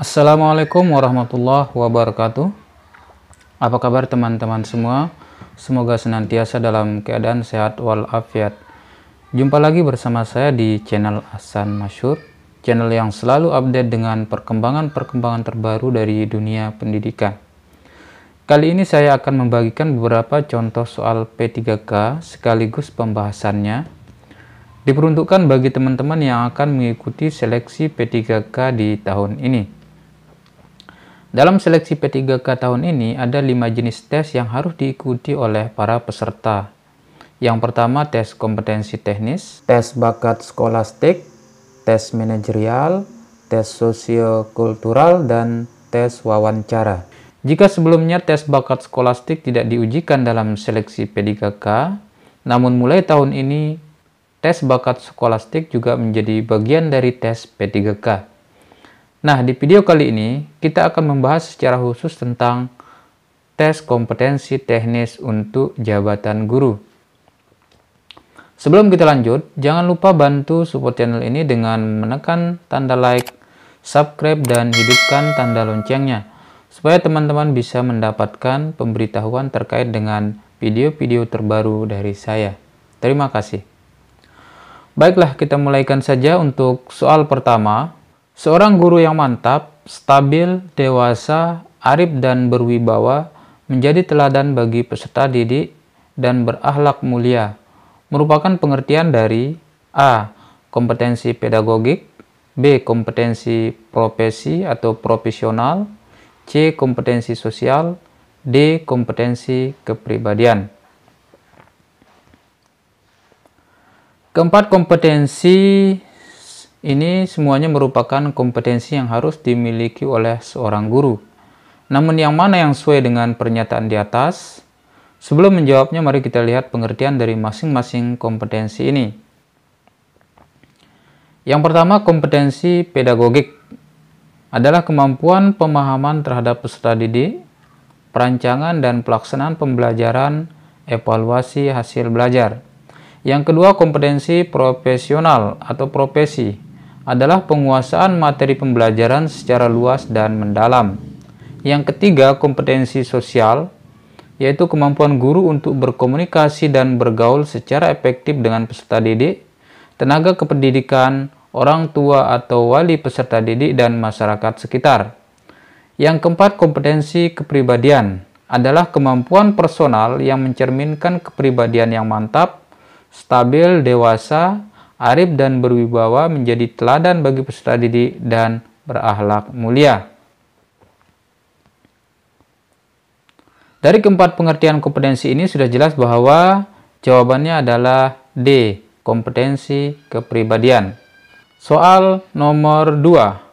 Assalamualaikum warahmatullahi wabarakatuh. Apa kabar teman-teman semua? Semoga senantiasa dalam keadaan sehat walafiat. Jumpa lagi bersama saya di channel Hasan Masyhur, channel yang selalu update dengan perkembangan-perkembangan terbaru dari dunia pendidikan. Kali ini saya akan membagikan beberapa contoh soal P3K sekaligus pembahasannya. Diperuntukkan bagi teman-teman yang akan mengikuti seleksi P3K di tahun ini. Dalam seleksi P3K tahun ini ada 5 jenis tes yang harus diikuti oleh para peserta. Yang pertama tes kompetensi teknis, tes bakat skolastik, tes manajerial, tes sosiokultural, dan tes wawancara. Jika sebelumnya tes bakat skolastik tidak diujikan dalam seleksi P3K, namun mulai tahun ini tes bakat skolastik juga menjadi bagian dari tes P3K. Nah, di video kali ini kita akan membahas secara khusus tentang tes kompetensi teknis untuk jabatan guru. Sebelum kita lanjut, jangan lupa bantu support channel ini dengan menekan tanda like, subscribe, dan hidupkan tanda loncengnya, supaya teman-teman bisa mendapatkan pemberitahuan terkait dengan video-video terbaru dari saya. Terima kasih. Baiklah, kita mulaikan saja untuk soal pertama. Seorang guru yang mantap, stabil, dewasa, arif, dan berwibawa menjadi teladan bagi peserta didik dan berakhlak mulia, merupakan pengertian dari A. Kompetensi pedagogik, B. Kompetensi profesi atau profesional, C. Kompetensi sosial, D. Kompetensi kepribadian. Keempat kompetensi ini semuanya merupakan kompetensi yang harus dimiliki oleh seorang guru. Namun yang mana yang sesuai dengan pernyataan di atas? Sebelum menjawabnya, mari kita lihat pengertian dari masing-masing kompetensi ini. Yang pertama, kompetensi pedagogik adalah kemampuan pemahaman terhadap peserta didik, perancangan dan pelaksanaan pembelajaran, evaluasi hasil belajar. Yang kedua, kompetensi profesional atau profesi adalah penguasaan materi pembelajaran secara luas dan mendalam. Yang ketiga, kompetensi sosial, yaitu kemampuan guru untuk berkomunikasi dan bergaul secara efektif dengan peserta didik, tenaga kependidikan, orang tua atau wali peserta didik, dan masyarakat sekitar. Yang keempat, kompetensi kepribadian adalah kemampuan personal yang mencerminkan kepribadian yang mantap, stabil, dewasa, arif, dan berwibawa menjadi teladan bagi peserta didik dan berakhlak mulia. Dari keempat pengertian kompetensi ini sudah jelas bahwa jawabannya adalah D. Kompetensi kepribadian. Soal nomor 2.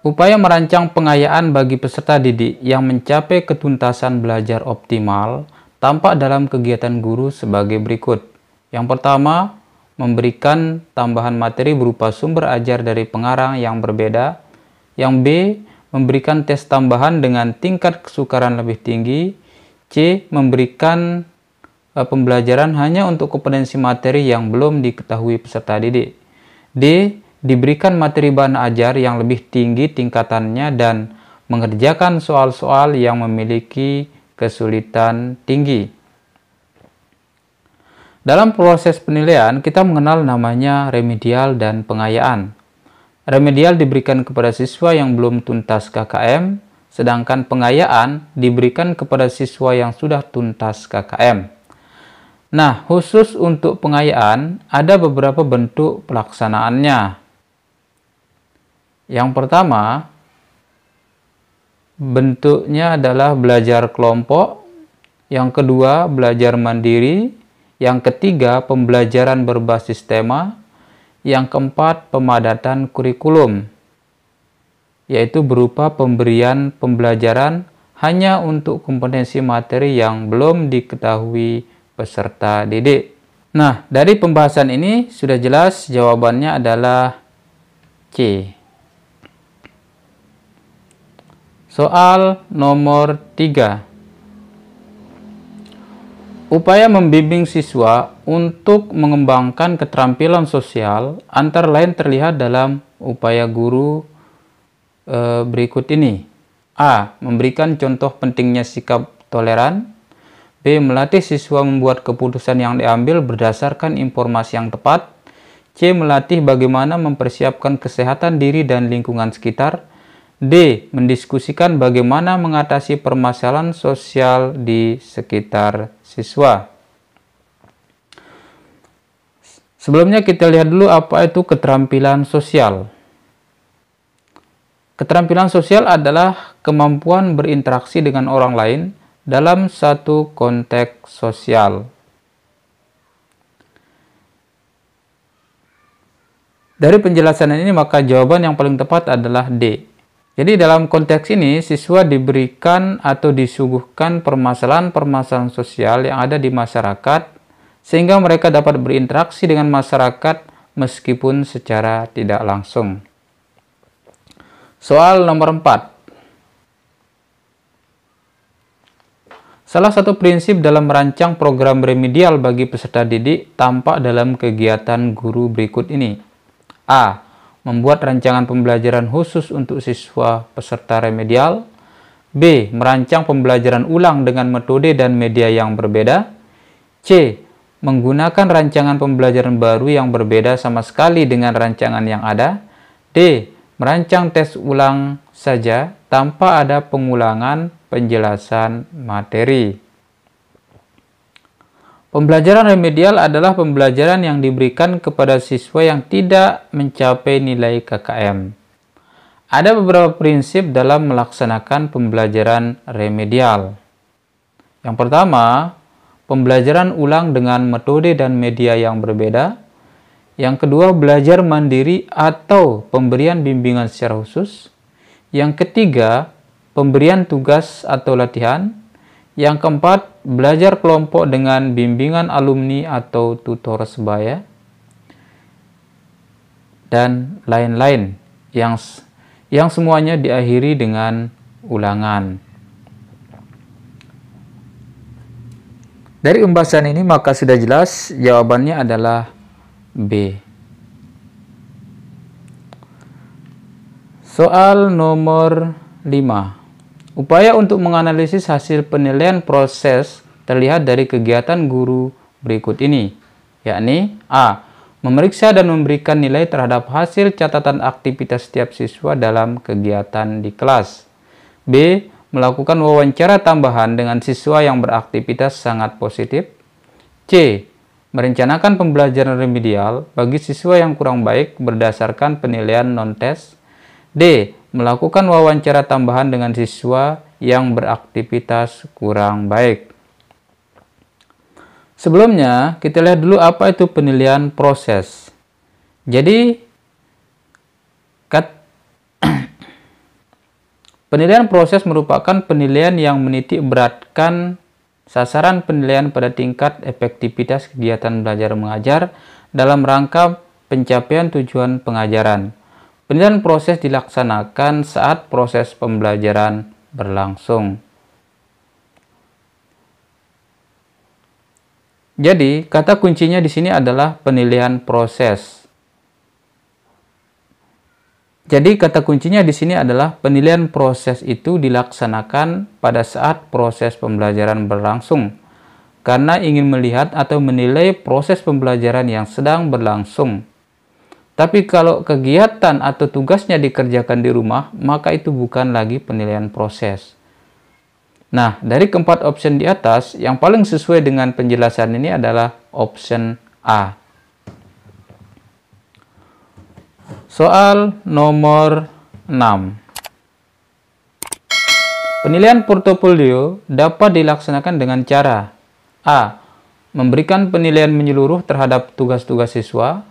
Upaya merancang pengayaan bagi peserta didik yang mencapai ketuntasan belajar optimal tampak dalam kegiatan guru sebagai berikut. Yang pertama, memberikan tambahan materi berupa sumber ajar dari pengarang yang berbeda. Yang B, memberikan tes tambahan dengan tingkat kesukaran lebih tinggi. C, memberikan pembelajaran hanya untuk kompetensi materi yang belum diketahui peserta didik. D, diberikan materi bahan ajar yang lebih tinggi tingkatannya dan mengerjakan soal-soal yang memiliki kesulitan tinggi. Dalam proses penilaian, kita mengenal namanya remedial dan pengayaan. Remedial diberikan kepada siswa yang belum tuntas KKM, sedangkan pengayaan diberikan kepada siswa yang sudah tuntas KKM. Nah, khusus untuk pengayaan, ada beberapa bentuk pelaksanaannya. Yang pertama, bentuknya adalah belajar kelompok. Yang kedua, belajar mandiri. Yang ketiga, pembelajaran berbasis tema. Yang keempat, pemadatan kurikulum, yaitu berupa pemberian pembelajaran hanya untuk kompetensi materi yang belum diketahui peserta didik. Nah, dari pembahasan ini sudah jelas jawabannya adalah C. Soal nomor 3. Upaya membimbing siswa untuk mengembangkan keterampilan sosial antara lain terlihat dalam upaya guru berikut ini. A. Memberikan contoh pentingnya sikap toleran. B. Melatih siswa membuat keputusan yang diambil berdasarkan informasi yang tepat. C. Melatih bagaimana mempersiapkan kesehatan diri dan lingkungan sekitar. D. Mendiskusikan bagaimana mengatasi permasalahan sosial di sekitar siswa. Sebelumnya kita lihat dulu apa itu keterampilan sosial. Keterampilan sosial adalah kemampuan berinteraksi dengan orang lain dalam satu konteks sosial. Dari penjelasan ini maka jawaban yang paling tepat adalah D. Jadi dalam konteks ini siswa diberikan atau disuguhkan permasalahan-permasalahan sosial yang ada di masyarakat sehingga mereka dapat berinteraksi dengan masyarakat meskipun secara tidak langsung. Soal nomor 4. Salah satu prinsip dalam merancang program remedial bagi peserta didik tampak dalam kegiatan guru berikut ini. A. Membuat rancangan pembelajaran khusus untuk siswa peserta remedial. B. Merancang pembelajaran ulang dengan metode dan media yang berbeda. C. Menggunakan rancangan pembelajaran baru yang berbeda sama sekali dengan rancangan yang ada. D. Merancang tes ulang saja tanpa ada pengulangan penjelasan materi. Pembelajaran remedial adalah pembelajaran yang diberikan kepada siswa yang tidak mencapai nilai KKM. Ada beberapa prinsip dalam melaksanakan pembelajaran remedial. Yang pertama, pembelajaran ulang dengan metode dan media yang berbeda. Yang kedua, belajar mandiri atau pemberian bimbingan secara khusus. Yang ketiga, pemberian tugas atau latihan. Yang keempat, belajar kelompok dengan bimbingan alumni atau tutor sebaya. Dan lain-lain yang semuanya diakhiri dengan ulangan. Dari pembahasan ini maka sudah jelas jawabannya adalah B. Soal nomor 5. Upaya untuk menganalisis hasil penilaian proses terlihat dari kegiatan guru berikut ini, yakni A. Memeriksa dan memberikan nilai terhadap hasil catatan aktivitas setiap siswa dalam kegiatan di kelas. B. Melakukan wawancara tambahan dengan siswa yang beraktivitas sangat positif. C. Merencanakan pembelajaran remedial bagi siswa yang kurang baik berdasarkan penilaian non-tes. D. Melakukan wawancara tambahan dengan siswa yang beraktivitas kurang baik. Sebelumnya, kita lihat dulu apa itu penilaian proses. Jadi, penilaian proses merupakan penilaian yang menitik beratkan sasaran penilaian pada tingkat efektivitas kegiatan belajar mengajar dalam rangka pencapaian tujuan pengajaran. Penilaian proses dilaksanakan saat proses pembelajaran berlangsung. Jadi, kata kuncinya di sini adalah penilaian proses. Jadi kata kuncinya di sini adalah penilaian proses itu dilaksanakan pada saat proses pembelajaran berlangsung karena ingin melihat atau menilai proses pembelajaran yang sedang berlangsung. Tapi kalau kegiatan atau tugasnya dikerjakan di rumah, maka itu bukan lagi penilaian proses. Nah, dari keempat option di atas, yang paling sesuai dengan penjelasan ini adalah option A. Soal nomor 6. Penilaian portofolio dapat dilaksanakan dengan cara A. Memberikan penilaian menyeluruh terhadap tugas-tugas siswa.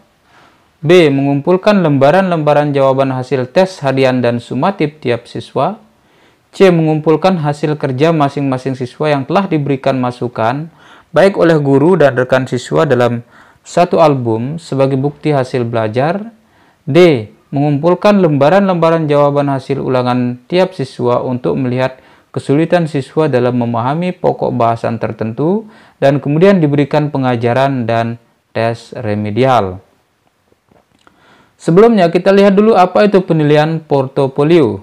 B. Mengumpulkan lembaran-lembaran jawaban hasil tes harian dan sumatif tiap siswa. C. Mengumpulkan hasil kerja masing-masing siswa yang telah diberikan masukan baik oleh guru dan rekan siswa dalam satu album sebagai bukti hasil belajar. D. Mengumpulkan lembaran-lembaran jawaban hasil ulangan tiap siswa untuk melihat kesulitan siswa dalam memahami pokok bahasan tertentu, dan kemudian diberikan pengajaran dan tes remedial. Sebelumnya kita lihat dulu apa itu penilaian portofolio.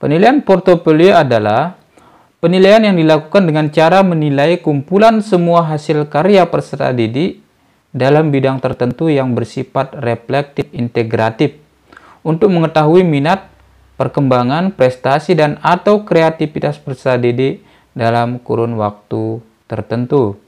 Penilaian portofolio adalah penilaian yang dilakukan dengan cara menilai kumpulan semua hasil karya peserta didik dalam bidang tertentu yang bersifat reflektif integratif untuk mengetahui minat, perkembangan, prestasi, dan atau kreativitas peserta didik dalam kurun waktu tertentu.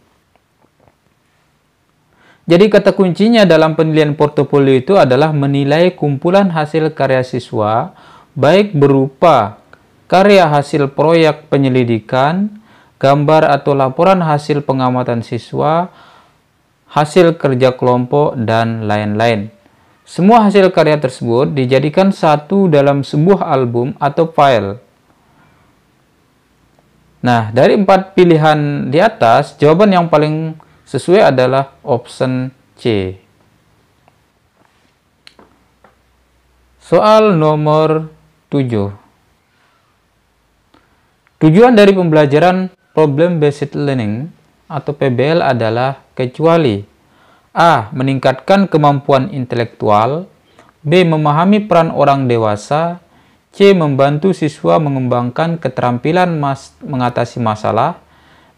Jadi kata kuncinya dalam penilaian portofolio itu adalah menilai kumpulan hasil karya siswa, baik berupa karya hasil proyek penyelidikan, gambar atau laporan hasil pengamatan siswa, hasil kerja kelompok, dan lain-lain. Semua hasil karya tersebut dijadikan satu dalam sebuah album atau file. Nah, dari 4 pilihan di atas, jawaban yang paling sesuai adalah option C. Soal nomor 7. Tujuan dari pembelajaran Problem Based Learning atau PBL adalah kecuali A. Meningkatkan kemampuan intelektual, B. Memahami peran orang dewasa, C. Membantu siswa mengembangkan keterampilan mengatasi masalah,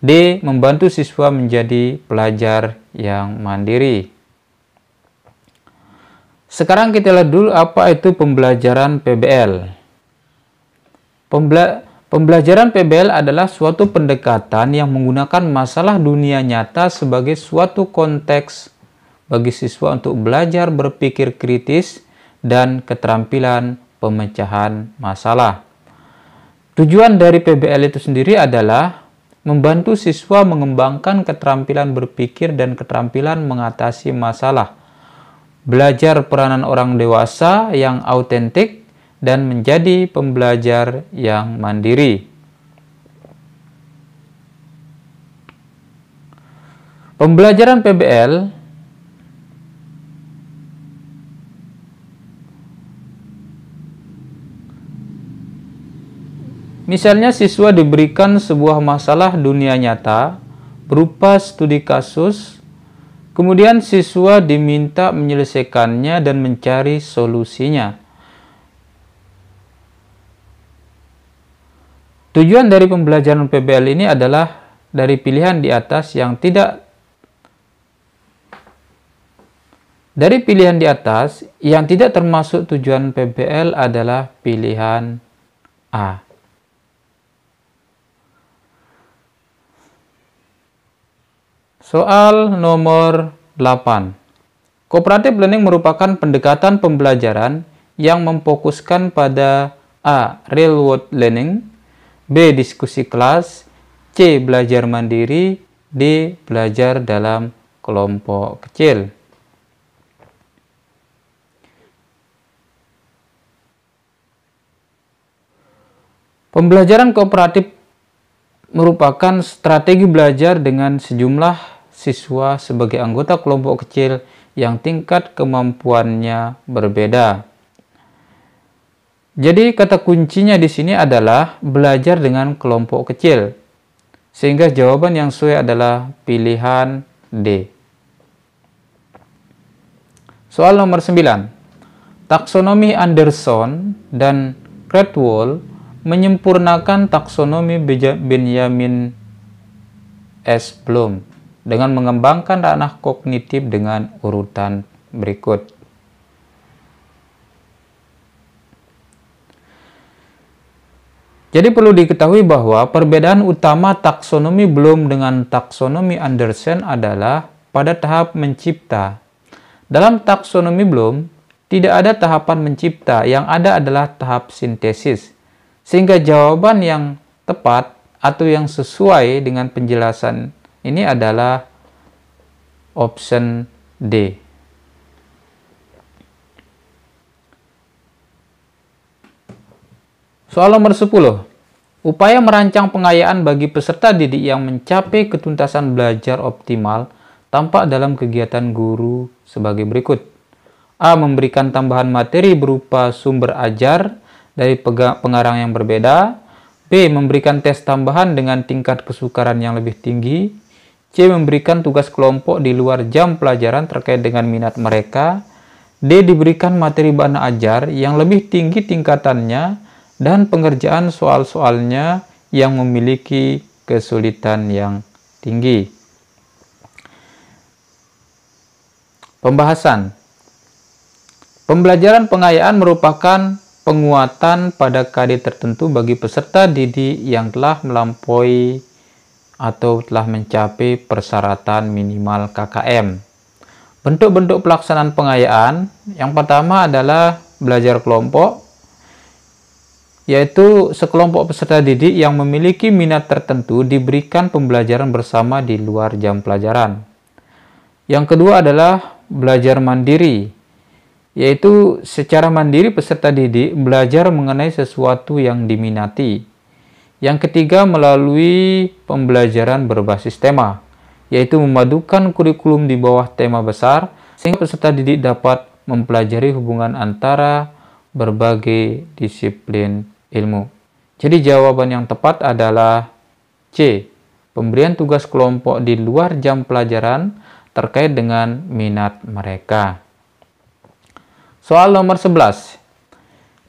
D. Membantu siswa menjadi pelajar yang mandiri. Sekarang kita lihat dulu apa itu pembelajaran PBL. Pembelajaran PBL adalah suatu pendekatan yang menggunakan masalah dunia nyata sebagai suatu konteks bagi siswa untuk belajar berpikir kritis dan keterampilan pemecahan masalah. Tujuan dari PBL itu sendiri adalah membantu siswa mengembangkan keterampilan berpikir dan keterampilan mengatasi masalah, belajar peranan orang dewasa yang autentik, dan menjadi pembelajar yang mandiri. Pembelajaran PBL misalnya siswa diberikan sebuah masalah dunia nyata berupa studi kasus, kemudian siswa diminta menyelesaikannya dan mencari solusinya. Tujuan dari pembelajaran PBL ini adalah dari pilihan di atas yang tidak termasuk tujuan PBL adalah pilihan A. Soal nomor 8. Cooperative learning merupakan pendekatan pembelajaran yang memfokuskan pada A. Real world learning, B. Diskusi kelas, C. Belajar mandiri, D. Belajar dalam kelompok kecil. Pembelajaran kooperatif merupakan strategi belajar dengan sejumlah siswa sebagai anggota kelompok kecil yang tingkat kemampuannya berbeda. Jadi kata kuncinya di sini adalah belajar dengan kelompok kecil. Sehingga jawaban yang sesuai adalah pilihan D. Soal nomor 9. Taksonomi Anderson dan Cradwell menyempurnakan taksonomi Benjamin S. Bloom dengan mengembangkan ranah kognitif dengan urutan berikut. Jadi perlu diketahui bahwa perbedaan utama taksonomi Bloom dengan taksonomi Anderson adalah pada tahap mencipta. Dalam taksonomi Bloom, tidak ada tahapan mencipta, yang ada adalah tahap sintesis. Sehingga jawaban yang tepat atau yang sesuai dengan penjelasan ini adalah option D. Soal nomor 10. Upaya merancang pengayaan bagi peserta didik yang mencapai ketuntasan belajar optimal tampak dalam kegiatan guru sebagai berikut. A. Memberikan tambahan materi berupa sumber ajar dari pengarang yang berbeda. B. B. Memberikan tes tambahan dengan tingkat kesukaran yang lebih tinggi. C. Memberikan tugas kelompok di luar jam pelajaran terkait dengan minat mereka. D. Diberikan materi bahan ajar yang lebih tinggi tingkatannya dan pengerjaan soal-soalnya yang memiliki kesulitan yang tinggi. Pembahasan. Pembelajaran pengayaan merupakan penguatan pada KD tertentu bagi peserta didik yang telah melampaui atau telah mencapai persyaratan minimal KKM. Bentuk-bentuk pelaksanaan pengayaan yang pertama adalah belajar kelompok, yaitu sekelompok peserta didik yang memiliki minat tertentu diberikan pembelajaran bersama di luar jam pelajaran. Yang kedua adalah belajar mandiri, yaitu secara mandiri peserta didik belajar mengenai sesuatu yang diminati. Yang ketiga melalui pembelajaran berbasis tema, yaitu memadukan kurikulum di bawah tema besar sehingga peserta didik dapat mempelajari hubungan antara berbagai disiplin ilmu. Jadi jawaban yang tepat adalah C. Pemberian tugas kelompok di luar jam pelajaran terkait dengan minat mereka. Soal nomor 11.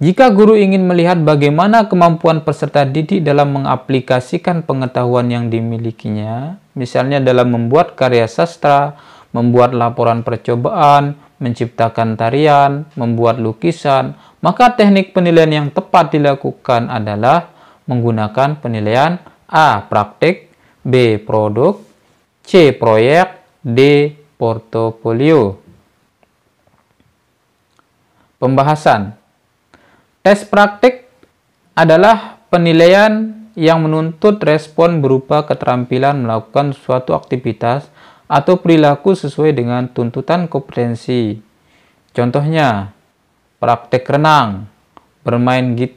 Jika guru ingin melihat bagaimana kemampuan peserta didik dalam mengaplikasikan pengetahuan yang dimilikinya, misalnya dalam membuat karya sastra, membuat laporan percobaan, menciptakan tarian, membuat lukisan, maka teknik penilaian yang tepat dilakukan adalah menggunakan penilaian A. Praktik, B. Produk, C. Proyek, D. Portofolio. Pembahasan. Tes praktik adalah penilaian yang menuntut respon berupa keterampilan melakukan suatu aktivitas atau perilaku sesuai dengan tuntutan kompetensi. Contohnya, praktik renang,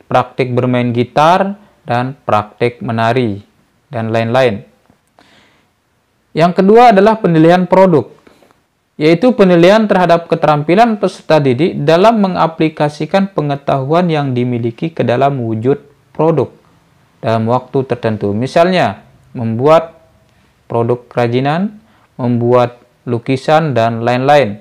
praktik bermain gitar, dan praktik menari, dan lain-lain. Yang kedua adalah penilaian produk, yaitu penilaian terhadap keterampilan peserta didik dalam mengaplikasikan pengetahuan yang dimiliki ke dalam wujud produk dalam waktu tertentu. Misalnya, membuat produk kerajinan, membuat lukisan, dan lain-lain.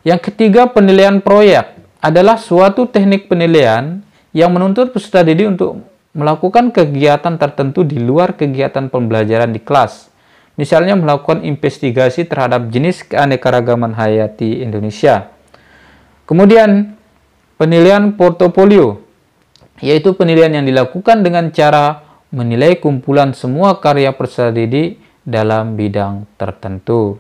Yang ketiga, penilaian proyek adalah suatu teknik penilaian yang menuntut peserta didik untuk melakukan kegiatan tertentu di luar kegiatan pembelajaran di kelas. Misalnya melakukan investigasi terhadap jenis keanekaragaman hayati Indonesia. Kemudian penilaian portofolio, yaitu penilaian yang dilakukan dengan cara menilai kumpulan semua karya peserta didik dalam bidang tertentu.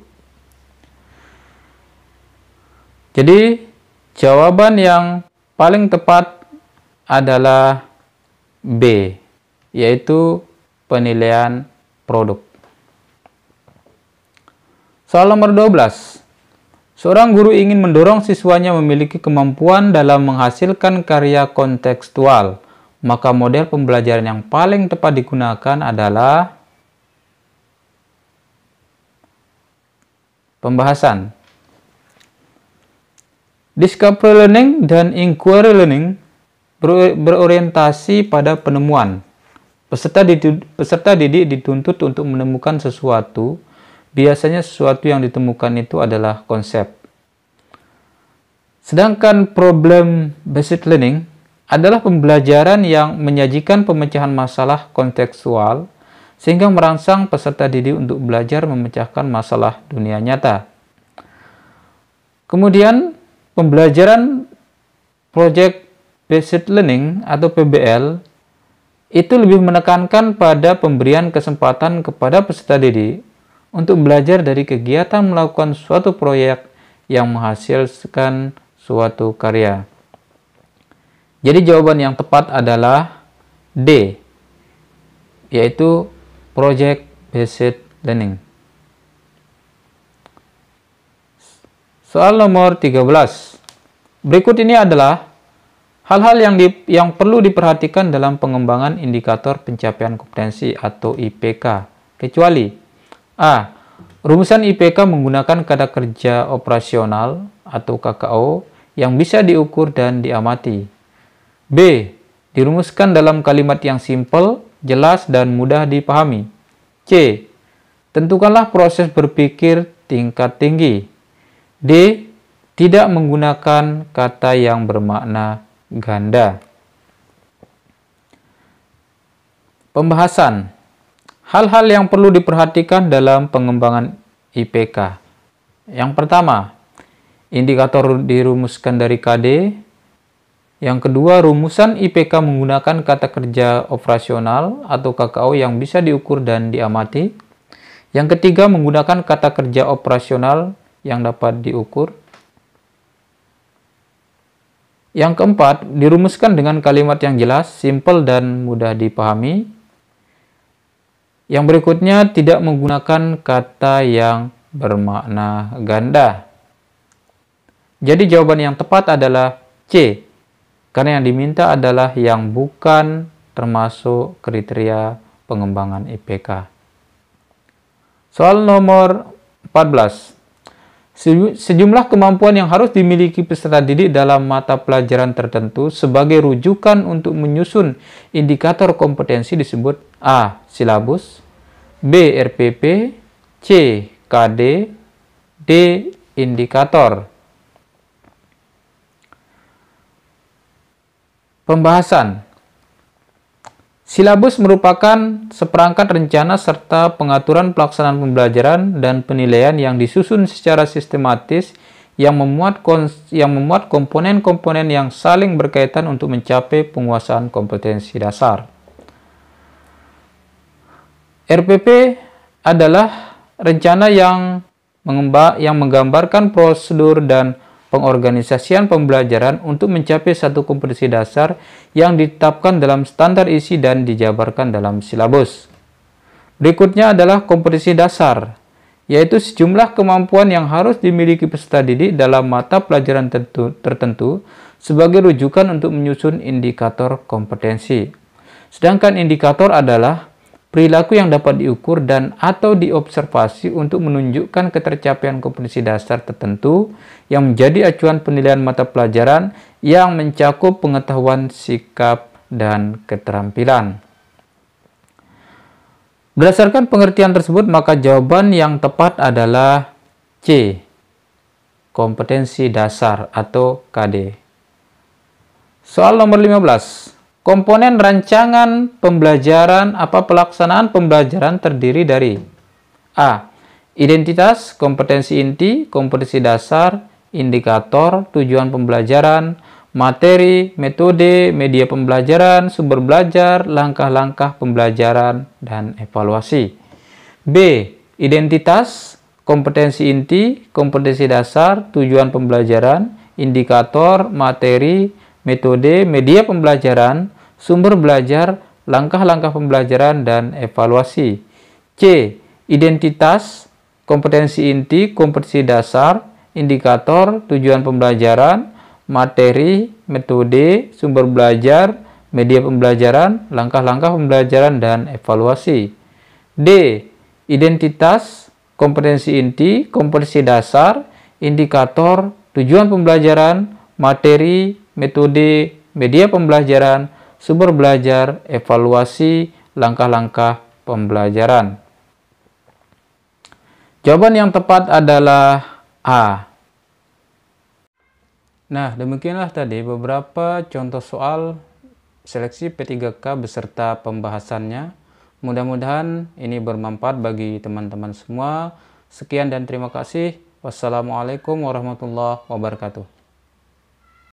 Jadi jawaban yang paling tepat adalah B, yaitu penilaian produk. Soal nomor 12. Seorang guru ingin mendorong siswanya memiliki kemampuan dalam menghasilkan karya kontekstual. Maka model pembelajaran yang paling tepat digunakan adalah pembahasan. Discovery learning dan inquiry learning berorientasi pada penemuan. Peserta didik dituntut untuk menemukan sesuatu. Biasanya sesuatu yang ditemukan itu adalah konsep. Sedangkan problem-based learning adalah pembelajaran yang menyajikan pemecahan masalah kontekstual sehingga merangsang peserta didik untuk belajar memecahkan masalah dunia nyata. Kemudian, pembelajaran project-based learning atau PBL itu lebih menekankan pada pemberian kesempatan kepada peserta didik untuk belajar dari kegiatan melakukan suatu proyek yang menghasilkan suatu karya. Jadi jawaban yang tepat adalah D, yaitu project-based learning. Soal nomor 13. Berikut ini adalah hal-hal yang perlu diperhatikan dalam pengembangan indikator pencapaian kompetensi atau IPK, kecuali A. Rumusan IPK menggunakan kata kerja operasional atau KKO yang bisa diukur dan diamati. B. Dirumuskan dalam kalimat yang simpel, jelas, dan mudah dipahami. C. Tentukanlah proses berpikir tingkat tinggi. D. Tidak menggunakan kata yang bermakna ganda. Pembahasan. Hal-hal yang perlu diperhatikan dalam pengembangan IPK. Yang pertama, indikator dirumuskan dari KD. Yang kedua, rumusan IPK menggunakan kata kerja operasional atau KKO yang bisa diukur dan diamati. Yang ketiga, menggunakan kata kerja operasional yang dapat diukur. Yang keempat, dirumuskan dengan kalimat yang jelas, simpel, dan mudah dipahami. Yang berikutnya, tidak menggunakan kata yang bermakna ganda. Jadi jawaban yang tepat adalah C. Karena yang diminta adalah yang bukan termasuk kriteria pengembangan IPK. Soal nomor 14. Sejumlah kemampuan yang harus dimiliki peserta didik dalam mata pelajaran tertentu sebagai rujukan untuk menyusun indikator kompetensi disebut A. Silabus, B. RPP, C. KD, D. Indikator. Pembahasan. Silabus merupakan seperangkat rencana serta pengaturan pelaksanaan pembelajaran dan penilaian yang disusun secara sistematis yang memuat komponen-komponen yang saling berkaitan untuk mencapai penguasaan kompetensi dasar. RPP adalah rencana yang menggambarkan prosedur dan pengorganisasian pembelajaran untuk mencapai satu kompetensi dasar yang ditetapkan dalam standar isi dan dijabarkan dalam silabus. Berikutnya adalah kompetensi dasar, yaitu sejumlah kemampuan yang harus dimiliki peserta didik dalam mata pelajaran tertentu sebagai rujukan untuk menyusun indikator kompetensi. Sedangkan indikator adalah perilaku yang dapat diukur dan atau diobservasi untuk menunjukkan ketercapaian kompetensi dasar tertentu yang menjadi acuan penilaian mata pelajaran yang mencakup pengetahuan, sikap, dan keterampilan. Berdasarkan pengertian tersebut, maka jawaban yang tepat adalah C. Kompetensi dasar atau KD. Soal nomor 15. Komponen rancangan pembelajaran pelaksanaan pembelajaran terdiri dari A. Identitas, kompetensi inti, kompetensi dasar, indikator, tujuan pembelajaran, materi, metode, media pembelajaran, sumber belajar, langkah-langkah pembelajaran, dan evaluasi. B. Identitas, kompetensi inti, kompetensi dasar, tujuan pembelajaran, indikator, materi, metode, media pembelajaran, sumber belajar, langkah-langkah pembelajaran, dan evaluasi. C. Identitas, kompetensi inti, kompetensi dasar, indikator, tujuan pembelajaran, materi, metode, sumber belajar, media pembelajaran, langkah-langkah pembelajaran, dan evaluasi. D. Identitas, kompetensi inti, kompetensi dasar, indikator, tujuan pembelajaran, materi, metode, media pembelajaran, sumber belajar, evaluasi, langkah-langkah pembelajaran. Jawaban yang tepat adalah A. Nah, demikianlah tadi beberapa contoh soal seleksi P3K beserta pembahasannya. Mudah-mudahan ini bermanfaat bagi teman-teman semua. Sekian dan terima kasih. Wassalamualaikum warahmatullahi wabarakatuh.